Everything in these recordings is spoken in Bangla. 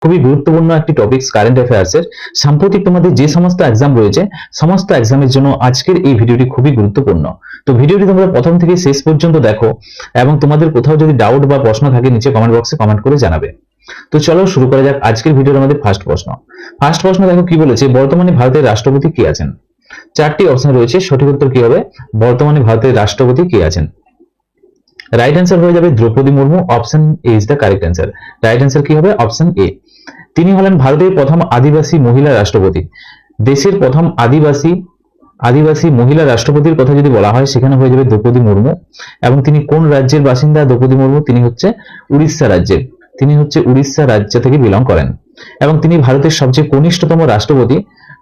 খুবই গুরুত্বপূর্ণ একটি টপিকস কারেন্ট অ্যাফেয়ার্সের। সাম্প্রতিক তোমাদের যে সমস্ত এক্সাম রয়েছে সমস্ত এক্সামের জন্য আজকের এই ভিডিওটি খুবই গুরুত্বপূর্ণ। তো ভিডিওটি তোমরা প্রথম থেকে শেষ পর্যন্ত দেখো এবং তোমাদের কোথাও যদি ডাউট বা প্রশ্ন থাকে নিচে কমেন্ট বক্সে কমেন্ট করে জানাবে। তো চলো শুরু করা যাক আজকের ভিডিওর আমাদের ফার্স্ট প্রশ্ন দেখো কি বলেছে, বর্তমানে ভারতের রাষ্ট্রপতি কে আছেন? চারটি অপশন রয়েছে, সঠিক উত্তর কি হবে? বর্তমানে ভারতের রাষ্ট্রপতি কে আছেন? রাইট অ্যান্সার হয়ে যাবে Droupadi Murmu. Option A is the correct answer. Right answer কি হবে? Option A. তিনি হলেন ভারতের প্রথম আদিবাসী মহিলা রাষ্ট্রপতি। দেশের প্রথম আদিবাসী মহিলা রাষ্ট্রপতির কথা যদি বলা হয় সেখানে হয়ে যাবে দ্রৌপদী মুর্মু। এবং তিনি কোন রাজ্যের বাসিন্দা দ্রৌপদী মুর্মু? তিনি হচ্ছে উড়িষ্যা রাজ্যের। তিনি হচ্ছে উড়িষ্যা রাজ্য থেকে বিলং করেন এবং তিনি ভারতের সবচেয়ে কনিষ্ঠতম রাষ্ট্রপতি।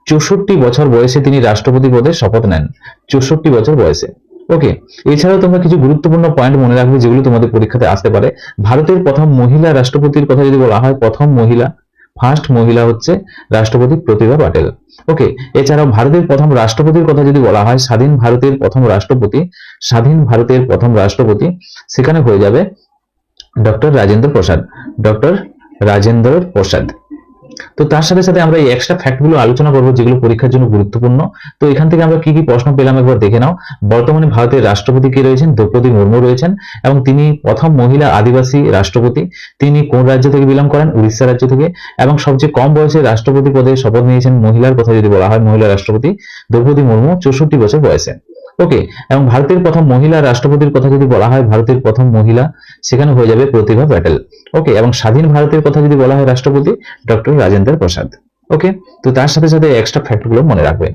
64 বছর বয়সে তিনি রাষ্ট্রপতি পদে শপথ নেন। 64 বছর বয়সে। ওকে, এছাড়াও তোমরা কিছু গুরুত্বপূর্ণ পয়েন্ট মনে রাখবে যেগুলো তোমাদের পরীক্ষাতে আসতে পারে। ভারতের প্রথম মহিলা রাষ্ট্রপতির কথা যদি বলা হয়, ফার্স্ট মহিলা হচ্ছে রাষ্ট্রপতি প্রতিভা পাটেল। ওকে, এছাড়াও ভারতের প্রথম রাষ্ট্রপতির কথা যদি বলা হয়, স্বাধীন ভারতের প্রথম রাষ্ট্রপতি সেখানে হয়ে যাবে ডক্টর রাজেন্দ্র প্রসাদ। তো তার সাথে সাথে আমরা এই এক্সট্রা ফ্যাক্ট গুলো আলোচনা করবো যেগুলো পরীক্ষার জন্য গুরুত্বপূর্ণ। তো এখান থেকে আমরা কি কি প্রশ্ন পেলাম একবার দেখে নাও। বর্তমানে ভারতের রাষ্ট্রপতি কে রয়েছেন? দ্রৌপদী মুর্মু রয়েছেন এবং তিনি প্রথম মহিলা আদিবাসী রাষ্ট্রপতি। তিনি কোন রাজ্য থেকে বিলং করেন? উড়িষ্যা রাজ্য থেকে। এবং সবচেয়ে কম বয়সে রাষ্ট্রপতি পদে শপথ নিয়েছেন মহিলার কথা যদি বলা হয়, মহিলা রাষ্ট্রপতি দ্রৌপদী মুর্মু 64 বছর বয়সে। ওকে, এবং ভারতের প্রথম মহিলা রাষ্ট্রপতির কথা যদি বলা হয়, ভারতের প্রথম মহিলা সেখানে হয়ে যাবে প্রতিভা প্যাটেল। ওকে, এবং স্বাধীন ভারতের কথা যদি বলা হয় রাষ্ট্রপতি ডক্টর রাজেন্দ্র প্রসাদ। ওকে, তো তার সাথে সাথে এক্সট্রা ফ্যাক্ট গুলো মনে রাখবে।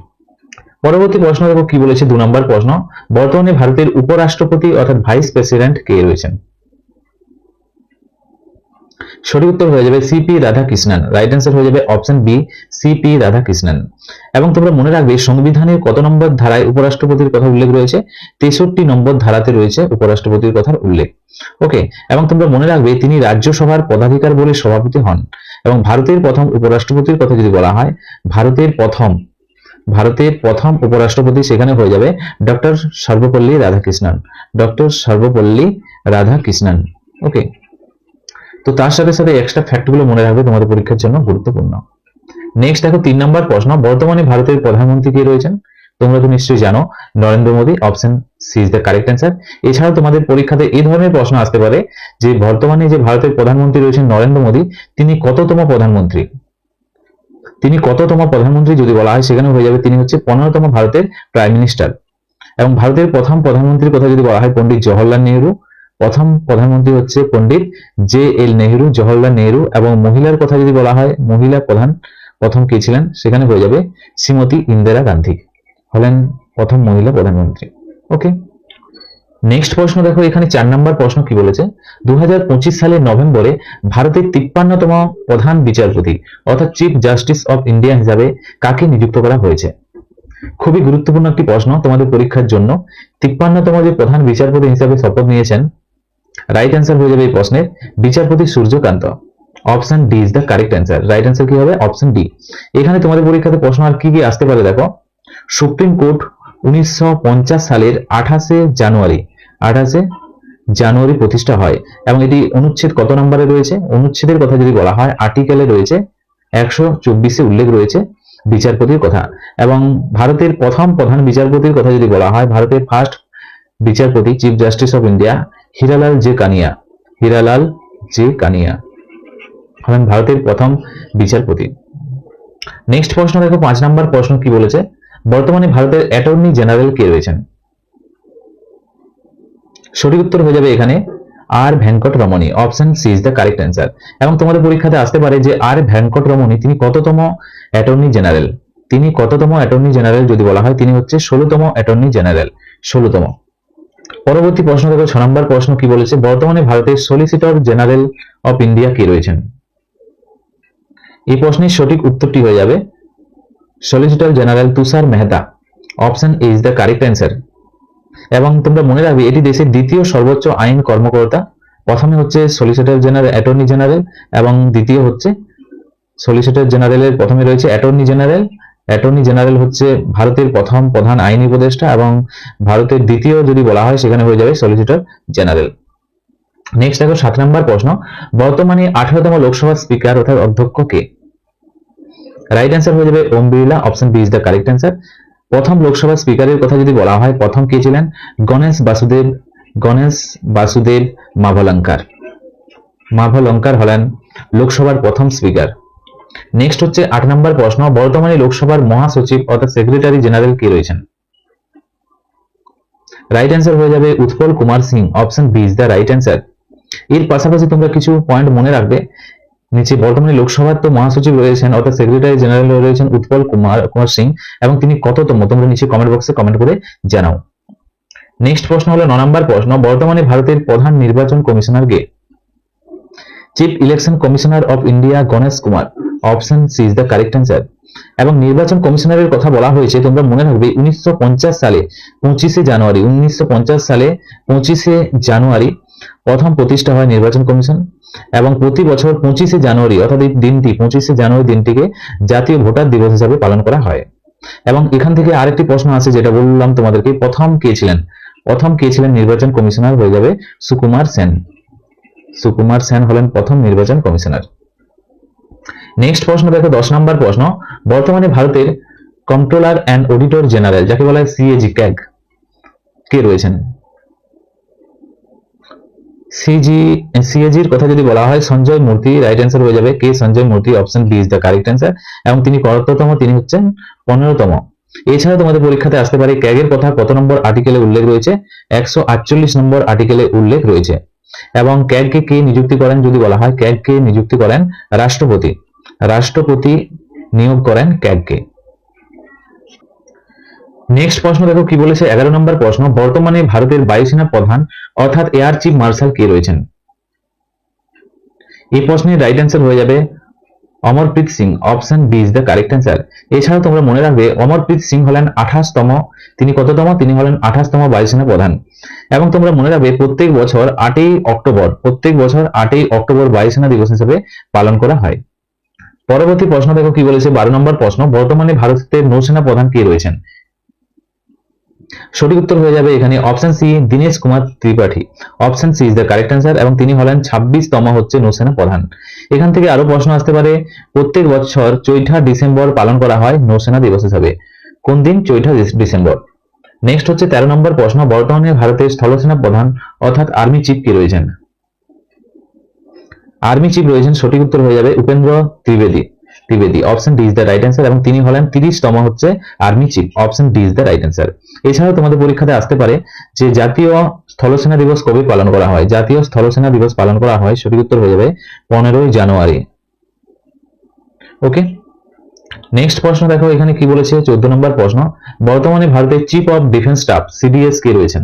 পরবর্তী প্রশ্ন দেখো কি বলেছে, 2 নম্বর প্রশ্ন। বর্তমানে ভারতের উপরাষ্ট্রপতি অর্থাৎ ভাইস প্রেসিডেন্ট কে রয়েছেন? সঠিক উত্তর হয়ে যাবে সিপি রাধাকৃষ্ণন। রাইট অ্যান্সার হয়ে যাবে অপশন বি, সিপি রাধাকৃষ্ণন। এবং তোমরা মনে রাখবে সংবিধানের কত নম্বর ধারায় উপরাষ্ট্রপতির কথা উল্লেখ রয়েছে? 63 নম্বর ধারাতে রয়েছে উপরাষ্ট্রপতির কথার উল্লেখ। ওকে, এবং তোমরা মনে রাখবে তিনি রাজ্যসভার পদাধিকার বলে সভাপতি হন। এবং ভারতের প্রথম উপরাষ্ট্রপতির কথা যদি বলা হয়, ভারতের প্রথম উপরাষ্ট্রপতি সেখানে হয়ে যাবে ডক্টর সর্বপল্লী রাধাকৃষ্ণন। ওকে, তো তার সাথে সাথে এক্সট্রা ফ্যাক্ট গুলো মনে রাখবে, তোমাদের পরীক্ষার জন্য গুরুত্বপূর্ণ। নেক্সট দেখো 3 নম্বর প্রশ্ন। বর্তমানে ভারতের প্রধানমন্ত্রী কে রয়েছেন? তোমরা তো নিশ্চয়ই জানো, Narendra Modi. Option C is the correct answer. এছাড়াও তোমাদের পরীক্ষাতে এই ধরনের প্রশ্ন আসতে পারে যে বর্তমানে যে ভারতের প্রধানমন্ত্রী রয়েছেন নরেন্দ্র মোদী, তিনি কততম প্রধানমন্ত্রী যদি বলা হয় সেখানে হয়ে যাবে তিনি হচ্ছে 15তম ভারতের প্রাইম মিনিস্টার। এবং ভারতের প্রথম প্রধানমন্ত্রীর কথা যদি বলা হয় পণ্ডিত জওহরলাল নেহরু। প্রথম প্রধানমন্ত্রী হচ্ছে পণ্ডিত জওহরলাল নেহরু। এবং মহিলার কথা যদি বলা হয়, মহিলা প্রথম কে ছিলেন সেখানে হয়ে যাবে শ্রীমতী ইন্দিরা গান্ধী হলেন প্রথম মহিলা প্রধানমন্ত্রী। ওকে, নেক্সট প্রশ্ন দেখো, এখানে 4 নম্বর প্রশ্ন কি বলেছে, 2025 সালের নভেম্বরে ভারতের 53তম প্রধান বিচারপতি অর্থাৎ চিফ জাস্টিস অফ ইন্ডিয়া হিসাবে কাকে নিযুক্ত করা হয়েছে? খুবই গুরুত্বপূর্ণ একটি প্রশ্ন তোমাদের পরীক্ষার জন্য। 53তম যে প্রধান বিচারপতি হিসাবে শপথ নিয়েছেন, রাইট অ্যান্সার হয়ে যাবে এই প্রশ্নের বিচারপতি Suryakant. Option D is the correct answer. Right answer কি হবে? Option D. এখানে তোমাদের পরীক্ষাতে প্রশ্ন আর কি কি আসতে পারে দেখো। সুপ্রিম কোর্ট 1950 সালের 28 জানুয়ারি প্রতিষ্ঠা হয় এবং এটি অনুচ্ছেদ কত নম্বরে রয়েছে? অনুচ্ছেদের কথা যদি বলা হয় আর্টিকেলে রয়েছে 124 উল্লেখ রয়েছে বিচারপতির কথা। এবং ভারতের প্রথম প্রধান বিচারপতির কথা যদি বলা হয়, ভারতের ফার্স্ট বিচারপতি chief justice of India Hiralal J Kania হলেন ভারতের প্রথম বিচারপতি। নেক্সট প্রশ্ন দেখো 5 নম্বর প্রশ্ন কি বলেছে, বর্তমানে ভারতের অ্যাটর্নি জেনারেল কে রয়েছেন? সঠিক উত্তর হয়ে যাবে এখানে আর Venkata Ramani. Option C is the correct answer. এবং তোমাদের পরীক্ষাতে আসতে পারে যে আর ভেঙ্কট রমণী তিনি কততম অ্যাটর্নি জেনারেল যদি বলা হয় তিনি হচ্ছে 16তম অ্যাটর্নি জেনারেল। 16তম। পরবর্তী প্রশ্ন দেখো 6 নম্বর প্রশ্ন কি বলেছে, বর্তমানে ভারতের সলিসিটর জেনারেল অফ ইন্ডিয়া কে রয়েছেন? এই প্রশ্নের সঠিক উত্তরটি হয়ে যাবে solicitor general Tushar Mehta. Option A is the correct answer. এবং তোমরা মনে রাখবে এটি দেশের দ্বিতীয় সর্বোচ্চ আইন কর্মকর্তা। প্রথমে হচ্ছে সলিসিটর জেনারেল অ্যাটর্নি জেনারেল এবং দ্বিতীয় হচ্ছে সলিসিটর জেনারেলের প্রথমে রয়েছে অ্যাটর্নি জেনারেল হচ্ছে ভারতের প্রথম প্রধান আইনি উপদেষ্টা এবং ভারতের দ্বিতীয় যদি বলা হয় সেখানে হয়ে যাবে সলিসিটর জেনারেল। নেক্সট দেখো 7 নম্বর প্রশ্ন, বর্তমানে 18তম লোকসভার স্পিকার অর্থাৎ অধ্যক্ষ কে? রাইট অ্যান্সার হয়ে যাবে Om Birla, option B is the correct answer. প্রথম লোকসভা স্পিকারের কথা যদি বলা হয়, প্রথম কে ছিলেন? গণেশ বাসুদেব মাভলঙ্কার হলেন লোকসভার প্রথম স্পিকার। নেক্সট হচ্ছে 8 নম্বর প্রশ্ন, বর্তমানে লোকসভার মহাসচিব অর্থাৎ সেক্রেটারি জেনারেল কে রয়েছেন? রাইট অ্যান্সার হয়ে যাবে Utpal Kumar Singh, option B is the right answer. এর পাশাপাশি তোমরা কিছু পয়েন্ট মনে রাখবে, নিচে বর্তমানে লোকসভার তো মহাসচিব রয়েছেন অর্থাৎ সেক্রেটারি জেনারেল রয়েছেন উৎপল কুমার সিং, এবং তিনি কততম তোমরা নিচে কমেন্ট বক্সে কমেন্ট করে জানাও। নেক্সট প্রশ্ন হলো 9 নম্বর প্রশ্ন, বর্তমানে ভারতের প্রধান নির্বাচন কমিশনার কে? Chief election commissioner of India Ganesh Kumar, option C is the correct answer. এবং নির্বাচন কমিশনারের কথা বলা হয়েছে, তোমরা মনে রাখবে 1950 সালে 25শে জানুয়ারি প্রথম প্রতিষ্ঠা হয় নির্বাচন কমিশন, এবং প্রতি বছর 25শে জানুয়ারি অর্থাৎ এই দিনটি 25শে জানুয়ারি দিনটিকে জাতীয় ভোটার দিবস হিসাবে পালন করা হয়। এবং এখান থেকে আরেকটি প্রশ্ন আছে, যেটা বললাম তোমাদেরকে, প্রথম কে ছিলেন নির্বাচন কমিশনার? হয়ে যাবে সুকুমার সেন হলেন প্রথম নির্বাচন কমিশনার। নেক্সট প্রশ্ন দেখো 10 নম্বর প্রশ্ন, বর্তমানে ভারতের কন্ট্রোলার অ্যান্ড অডিটর জেনারেল যাকে বলা হয় সিএজি ক্যাগ কে রয়েছেন? সিএজির কথা যদি বলা হয় সঞ্জয় মূর্তি, রাইট অ্যান্সার হয়ে যাবে কে Sanjay Murthy, option B is the correct answer. এবং তিনি কততম? তিনি হচ্ছেন 15তম। এছাড়া তোমাদের পরীক্ষাতে আসতে পারে ক্যাগের কথা কত নম্বর আর্টিকেলে উল্লেখ রয়েছে? 148 নম্বর আর্টিকেলে উল্লেখ রয়েছে। এবং ক্যাগকে কে নিযুক্তি করেন যদি বলা হয়, ক্যাগকে নিযুক্তি করেন রাষ্ট্রপতি নিয়োগ করেন ক্যাগকে। নেক্সট প্রশ্ন দেখো কি বলেছে, 11 নম্বর প্রশ্ন, বর্তমানে ভারতের বায়ুসেনা প্রধান অর্থাৎ এয়ার চিফ মার্শাল কে রয়েছেন? এই প্রশ্নের রাইট অ্যান্সার হয়ে যাবে Amarpreet Singh, option B is the correct answer. এছাড়াও তোমরা মনে রাখবে অমরপ্রীত সিং হলেন 28তম, তিনি কততম? তিনি হলেন 28তম বায়ুসেনা প্রধান। এবং তোমরা মনে রাখবে প্রত্যেক বছর 8ই অক্টোবর বায়ুসেনা দিবস হিসেবে পালন করা হয়। পরবর্তী প্রশ্ন দেখো কি বলেছে, 12 নম্বর প্রশ্ন, বর্তমানে ভারতের নৌসেনা প্রধান কে রয়েছেন? সঠিক উত্তর হয়ে যাবে এখানে option C Dinesh Kumar Tripathi, option C is the correct answer. এবং তিনি হলেন 26তম হচ্ছে নৌসেনা প্রধান। এখান থেকে আরো প্রশ্ন আসতে পারে, প্রত্যেক বছর 4ঠা ডিসেম্বর পালন করা হয় নৌসেনা দিবস হিসাবে, কোন দিন? 4ঠা ডিসেম্বর। নেক্সট হচ্ছে 13 নম্বর প্রশ্ন, বর্তমানে ভারতের স্থলসেনা প্রধান অর্থাৎ আর্মি চিফ কে রয়েছেন? আর্মি চিফ রয়েছেন, সঠিক উত্তর হয়ে যাবে Upendra Trivedi, option D is the right answer. এবং তিনি হলেন 30তম হচ্ছে army chief, option D is the right answer. এছাড়াও তোমাদের পরীক্ষাতে আসতে পারে যে জাতীয় স্থলসেনা দিবস কবে পালন করা হয়? জাতীয় স্থলসেনা দিবস পালন করা হয়, সঠিক উত্তর হয়ে যাবে 15ই জানুয়ারি। ওকে, নেক্সট প্রশ্ন দেখো এখানে কি বলেছে, 14 নম্বর প্রশ্ন, বর্তমানে ভারতের chief of defence staff CDS কে রয়েছেন?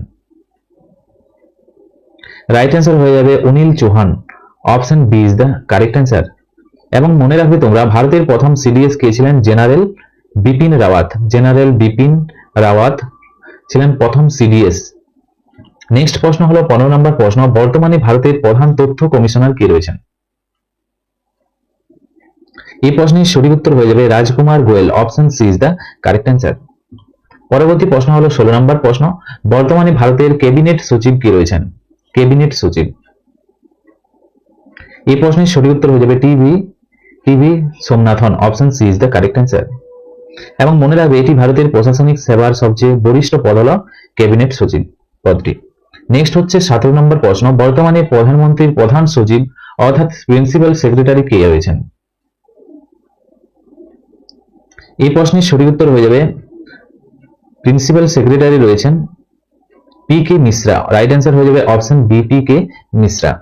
রাইট অ্যান্সার হয়ে যাবে Anil Chauhan, option B is the correct answer. এবং মনে রাখবে তোমরা ভারতের প্রথম সিডিএস কে ছিলেন? জেনারেল বিপিন রাওয়াত ছিলেন প্রথম সিডিএস। নেক্সট প্রশ্ন হলো 15 নম্বর প্রশ্ন, বর্তমানে ভারতের প্রধান তথ্য কমিশনার কে রয়েছেন? এই প্রশ্নের সঠিক উত্তর হয়ে যাবে Rajkumar Goel, option C is the correct answer. পরবর্তী প্রশ্ন হলো 16 নম্বর প্রশ্ন, বর্তমানে ভারতের ক্যাবিনেট সচিব কে রয়েছেন? ক্যাবিনেট সচিব, এই প্রশ্নের সঠিক উত্তর হয়ে যাবে T V Somanathan, option C is the correct answer. এবং মনে রাখবে এটি ভারতের প্রশাসনিক সেবার সবচেয়ে বরিষ্ঠ পদ হল ক্যাবিনেট সচিব পদটি। নেক্সট হচ্ছে 17 নম্বর প্রশ্ন, বর্তমানে প্রধানমন্ত্রীর প্রধান সচিব অর্থাৎ প্রিন্সিপাল সেক্রেটারি কে রয়েছেন? এই প্রশ্নের সঠিক উত্তর হয়ে যাবে প্রিন্সিপাল সেক্রেটারি রয়েছেন P K Mishra, right answer হয়ে যাবে option B P K Mishra.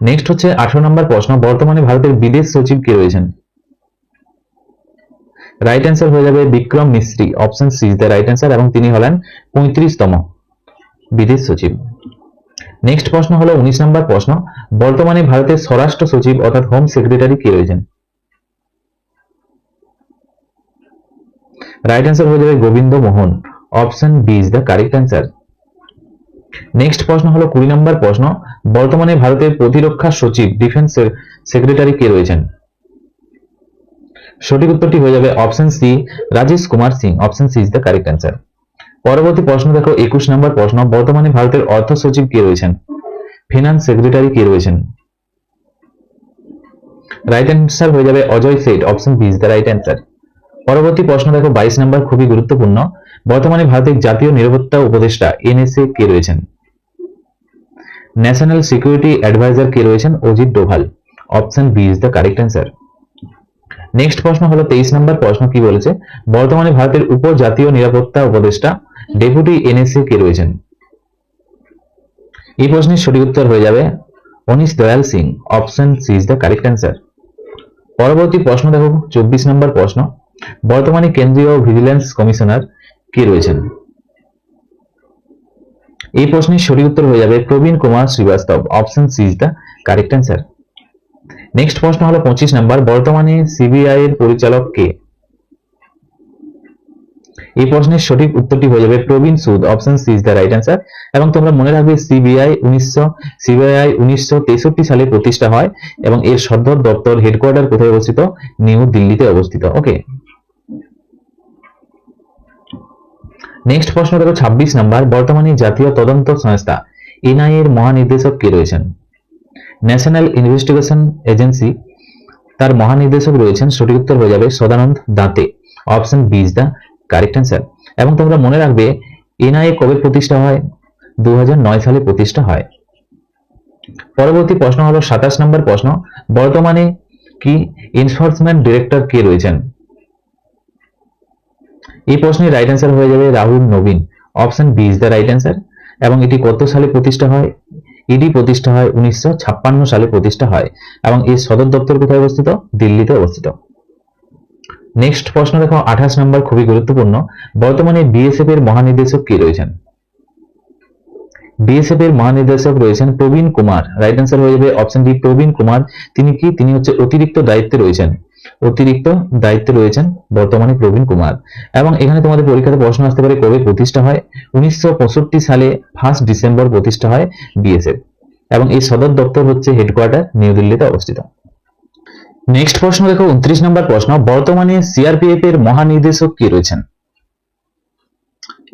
Next হচ্ছে 18 নম্বর প্রশ্ন, বর্তমানে ভারতের বিদেশ সচিব কে রয়েছেন? রাইট অ্যান্সার হয়ে যাবে Vikram Misri, option C is the right answer. এবং তিনি হলেন 35তম বিদেশ সচিব। নেক্সট প্রশ্ন হলো 19 নম্বর প্রশ্ন, বর্তমানে ভারতের স্বরাষ্ট্র সচিব অর্থাৎ হোম সেক্রেটারি কে রয়েছেন? রাইট অ্যান্সার হয়ে যাবে Govind Mohan, option B is the correct answer. Next প্রশ্ন হলো 20 নম্বর প্রশ্ন, বর্তমানে ভারতের প্রতিরক্ষা সচিব ডিফেন্স সেক্রেটারি কে রয়েছেন? সঠিক উত্তরটি হয়ে যাবে option C Rajesh Kumar Singh, option C is the correct answer. পরবর্তী প্রশ্ন দেখো 21 নম্বর প্রশ্ন, বর্তমানে ভারতের অর্থ সচিব কে রয়েছেন? ফিনান্স সেক্রেটারি কে রয়েছেন? রাইট অ্যান্সার হয়ে যাবে Ajay Seth, option B is the right answer. পরবর্তী প্রশ্ন দেখো 22 নম্বর, খুবই গুরুত্বপূর্ণ। বর্তমানে ভারতের জাতীয় নিরাপত্তা উপদেষ্টা এনএসএ কে রয়েছেন? ন্যাশনাল সিকিউরিটি অ্যাডভাইজার কে রয়েছেন? Ajit Doval, option B is the correct answer. Next প্রশ্ন হলো 23 নম্বর প্রশ্ন, কি বলেছে? বর্তমানে ভারতের উপজাতীয় নিরাপত্তা উপদেষ্টা ডেপুটি এনএসএ কে রয়েছেন? এই প্রশ্নের সঠিক উত্তর হয়ে যাবে Anish Dayal Singh, option C is the correct answer. পরবর্তী প্রশ্ন দেখো 24 নম্বর প্রশ্ন, বর্তমানে কেন্দ্রীয় ভিজিলেন্স কমিশনার কে রয়েছেন? এই প্রশ্নের সঠিক উত্তর হয়ে যাবে Praveen Kumar Srivastava, option C is the correct answer. Next প্রশ্ন হলো 25 নম্বর, বর্তমানে সিবিআই এর পরিচালক কে? এই প্রশ্নের সঠিক উত্তরটি হয়ে যাবে Praveen Sood, option C is the right answer. এবং তোমরা মনে রাখবে সিবিআই 1963 সালে প্রতিষ্ঠা হয় এবং এর সদর দপ্তর হেডকোয়ার্টার কোথায় অবস্থিত? নিউ দিল্লিতে অবস্থিত। ওকে, নেক্সট প্রশ্ন দেখো 26 নম্বর, বর্তমানে জাতীয় তদন্ত সংস্থা এনআইএ এর মহানির্দেশক কে রয়েছেন? ন্যাশনাল ইনভেস্টিগেশন এজেন্সি, তার মহানির্দেশক রয়েছেন, সঠিক উত্তর হয়ে যাবে Sadanand Date, option B is the correct answer. এবং তোমরা মনে রাখবে এনআইএ কবে প্রতিষ্ঠা হয়? 2009 সালে প্রতিষ্ঠা হয়। পরবর্তী প্রশ্ন হলো 27 নম্বর প্রশ্ন, বর্তমানে কি এনফোর্সমেন্ট ডিরেক্টর কে রয়েছেন? এই প্রশ্নের রাইট অ্যান্সার হয়ে যাবে রাহুল নবীন, option B is the right answer. এবং এটি কত সালে প্রতিষ্ঠা হয়? ইডি প্রতিষ্ঠা হয় 1956 সালে প্রতিষ্ঠা হয় এবং এর সদর দপ্তর কোথায় অবস্থিত? দিল্লিতে অবস্থিত। নেক্সট প্রশ্ন দেখো 28 নম্বর, খুবই গুরুত্বপূর্ণ। বর্তমানে বিএসএফ এর মহানির্দেশক কে রয়েছেন? বিএসএফ এর মহানির্দেশক রয়েছেন প্রবীণ কুমার, রাইট অ্যান্সার হয়ে যাবে অপশন ডি প্রবীণ কুমার। তিনি কি? তিনি হচ্ছে অতিরিক্ত দায়িত্বে রয়েছেন, অতিরিক্ত দায়িত্বে রয়েছেন বর্তমানে প্রবীণ কুমার। এবং এখানে তোমাদের পরীক্ষাতে প্রশ্ন আসতে পারে কবে প্রতিষ্ঠা হয়? 1965 সালে 1 ডিসেম্বর প্রতিষ্ঠা হয় বিএসএফ এবং এই সদর দপ্তর হচ্ছে হেডকোয়ার্টার নিউ দিল্লিতে অবস্থিত। নেক্সট প্রশ্ন দেখো 29 নম্বর প্রশ্ন, বর্তমানে সিআরপিএফ এর মহানির্দেশক কে রয়েছেন?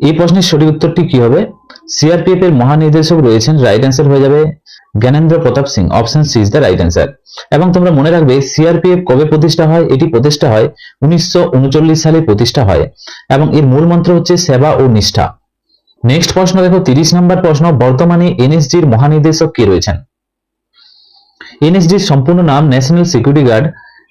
এই প্রশ্নের সঠিক উত্তরটি কি হবে? সিআরপিএফ এর মহানির্দেশক রয়েছেন, রাইট অ্যান্সার হয়ে যাবে Gyanendra Pratap Singh, option C is the right answer. এবং তোমরা মনে রাখবে সিআরপিএফ কবে প্রতিষ্ঠা হয়? এটি প্রতিষ্ঠা হয় 1939 সালে প্রতিষ্ঠা হয় এবং এর মূল মন্ত্র হচ্ছে সেবা ও নিষ্ঠা। নেক্সট প্রশ্ন দেখো 30 নম্বর প্রশ্ন, বর্তমানে এনএসজির মহানির্দেশক কে রয়েছেন? এনএসজির সম্পূর্ণ নাম ন্যাশনাল সিকিউরিটি গার্ড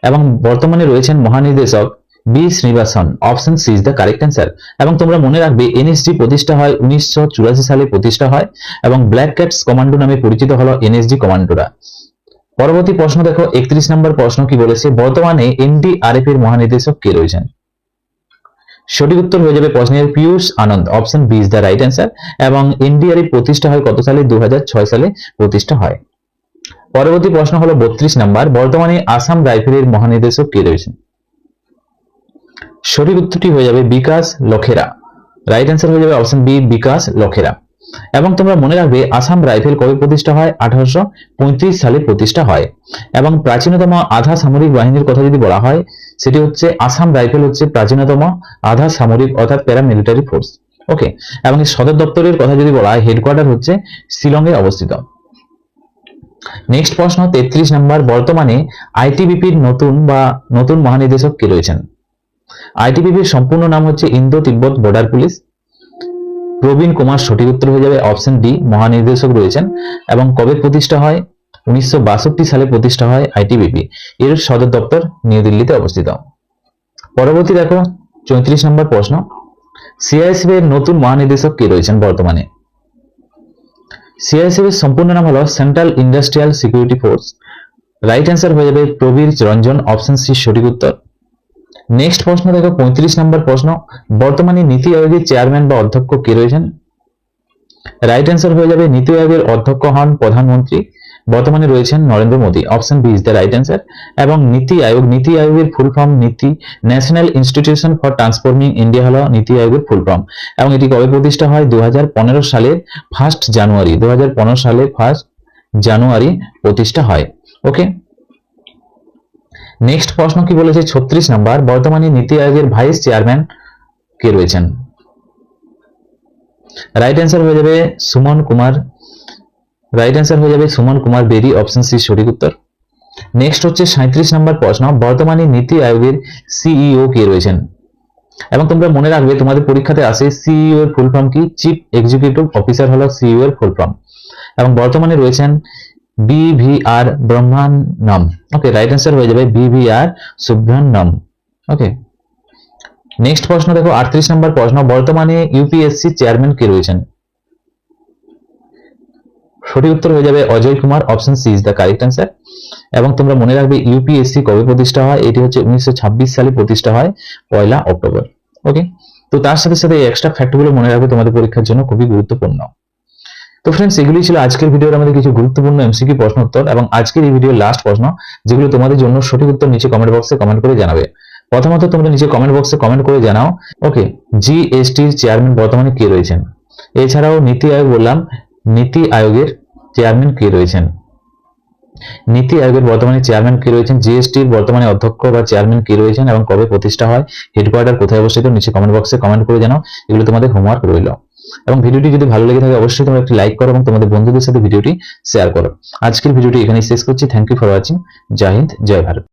এবং বর্তমানে রয়েছেন মহানির্দেশক B Srinivasan, option C is the correct answer. এবং তোমরা মনে রাখবে এনএসজি প্রতিষ্ঠা হয় 1984 সালে প্রতিষ্ঠা হয় এবং ব্ল্যাক ক্যাটস কমান্ডো নামে পরিচিত হলো এনএসজি কমান্ডোরা। পরবর্তী প্রশ্ন দেখো 31 নম্বর প্রশ্ন, কি বলেছে? বর্তমানে এনডিআরএফ এর মহানির্দেশক কে রয়েছেন? সঠিক উত্তর হয়ে যাবে প্রশ্নের Piyush Anand, option B is the right answer. এবং এনডিআরএফ প্রতিষ্ঠা হয় কত সালে? 2006 সালে প্রতিষ্ঠা হয়। পরবর্তী প্রশ্ন হলো 32 নম্বর, বর্তমানে আসাম রাইফেলের মহানির্দেশক কে রয়েছেন? সঠিক উত্তরটি হয়ে যাবে বিকাশ লখেরা, রাইট অ্যান্সার হয়ে যাবে অপশন বি বিকাশ লখেরা। এবং তোমরা মনে রাখবে আসাম রাইফেল কবে প্রতিষ্ঠা হয়? 1835 সালে প্রতিষ্ঠা হয় এবং প্রাচীনতম আধা সামরিক বাহিনীর কথা যদি বলা হয় সেটি হচ্ছে আসাম রাইফেল হচ্ছে প্রাচীনতম আধা সামরিক অর্থাৎ প্যারামিলিটারি ফোর্স। ওকে, এবং এর সদর দপ্তরের কথা যদি বলা হয় হেডকোয়ার্টার হচ্ছে শিলংয়ে অবস্থিত। নেক্সট প্রশ্ন 33 নম্বর, বর্তমানে আইটিবিপির নতুন মহানির্দেশক কে রয়েছেন? আইটিবিপির সম্পূর্ণ নাম হচ্ছে ইন্দো তিব্বত বর্ডার পুলিশ, প্রবীণ কুমার, সঠিক উত্তর হয়ে যাবে অপশন ডি মহানির্দেশক রয়েছেন। এবং কবে প্রতিষ্ঠা হয়? 1962 সালে প্রতিষ্ঠা হয় আইটিবিপি, এর সদর দপ্তর নিউ দিল্লিতে অবস্থিত। পরবর্তী দেখো 34 নম্বর প্রশ্ন, সিআইএসএফ এর নতুন মহানির্দেশক কে রয়েছেন বর্তমানে? সিআইএসএফ এর সম্পূর্ণ নাম হলো central industrial security force, right answer হয়ে যাবে প্রবীর রঞ্জন, অপশন সি সঠিক উত্তর। নেক্সট প্রশ্ন দেখো 35 নম্বর প্রশ্ন, বর্তমানে নীতি আয়োগের চেয়ারম্যান বা অধ্যক্ষ কে রয়েছেন? রাইট অ্যান্সার হয়ে যাবে নীতি আয়োগের অধ্যক্ষ হন প্রধানমন্ত্রী, বর্তমানে রয়েছেন Narendra Modi, option B is the right answer. এবং নীতি আয়োগের full form National Institution for Transforming India হলো নীতি আয়োগের ফুল ফর্ম এবং এটি কবে প্রতিষ্ঠা হয়? 2015 সালের 1 জানুয়ারি, 2015 সালের 1 জানুয়ারি প্রতিষ্ঠা হয়। ওকে, নেক্সট প্রশ্ন কি বলেছে 36 নম্বর, বর্তমানে নীতি আয়োগের ভাইস চেয়ারম্যান কে রয়েছেন? রাইট অ্যান্সার হয়ে যাবে সুমন কুমার রাইট অ্যান্সার হয়ে যাবে সুমন কুমার বেরি, অপশন সি সঠিক উত্তর। নেক্সট হচ্ছে 37 নম্বর প্রশ্ন, বর্তমানে নীতি আয়োগের সিইও কে রয়েছেন? এবং তোমরা মনে রাখবে তোমাদের পরীক্ষাতে আসে সিইও এর ফুল ফর্ম কি, চিফ এক্সিকিউটিভ অফিসার হলো সিইও এর ফুল ফর্ম, এবং বর্তমানে রয়েছেন বিভিআর ব্রহ্মানম। ওকে, রাইট অ্যান্সার হয়ে যাবে বিভিআর সুব্রহ্মণ্যম। ওকে, নেক্সট প্রশ্ন দেখো 38 নম্বর প্রশ্ন, বর্তমানে ইউপিএসসি চেয়ারম্যান কে রয়েছেন? সঠিক উত্তর হয়ে যাবে Ajay Kumar, option C is the correct answer. এবং তোমরা মনে রাখবে ইউপিএসসি কবে প্রতিষ্ঠা হয়, এটি হচ্ছে 1926 সালে প্রতিষ্ঠা হয়, 1 অক্টোবর। ওকে, তো তার সাথে সাথে এই এক্সট্রা ফ্যাক্টগুলো মনে রাখবে, তোমাদের পরীক্ষার জন্য খুবই গুরুত্বপূর্ণ। তো ফ্রেন্ডস, এগুলি ছিল আজকের ভিডিওর আমাদের কিছু গুরুত্বপূর্ণ এমসিকিউ প্রশ্ন উত্তর, এবং আজকের এই ভিডিওর লাস্ট প্রশ্ন, যেগুলো তোমাদের জন্য সঠিক উত্তর নিচে কমেন্ট বক্সে কমেন্ট করে জানাবে। প্রথমত তোমরা নিচে কমেন্ট বক্সে কমেন্ট করে জানাও, ওকে, জিএসটির চেয়ারম্যান বর্তমানে কে রয়েছেন? এছাড়াও নীতি আয়োগ বললাম, নীতি আয়োগের চেয়ারম্যান কে রয়েছেন? নীতি আয়োগের বর্তমানে চেয়ারম্যান কে রয়েছেন? জিএসটির বর্তমানে অধ্যক্ষ বা চেয়ারম্যান কে রয়েছেন এবং কবে প্রতিষ্ঠা হয়? হেডকোয়ার্টার কোথায় অবস্থিত? নিচে কমেন্ট বক্সে কমেন্ট করে জানাও। এগুলো তোমাদের হোমওয়ার্ক রইল। এবং ভিডিওটি যদি ভালো লেগে থাকে অবশ্যই তোমরা একটি লাইক করো এবং তোমাদের বন্ধুদের সাথে ভিডিওটি শেয়ার করো। আজকের ভিডিওটি এখানেই শেষ করছি। Thank you for watching. জয় হিন্দ, জয় ভারত।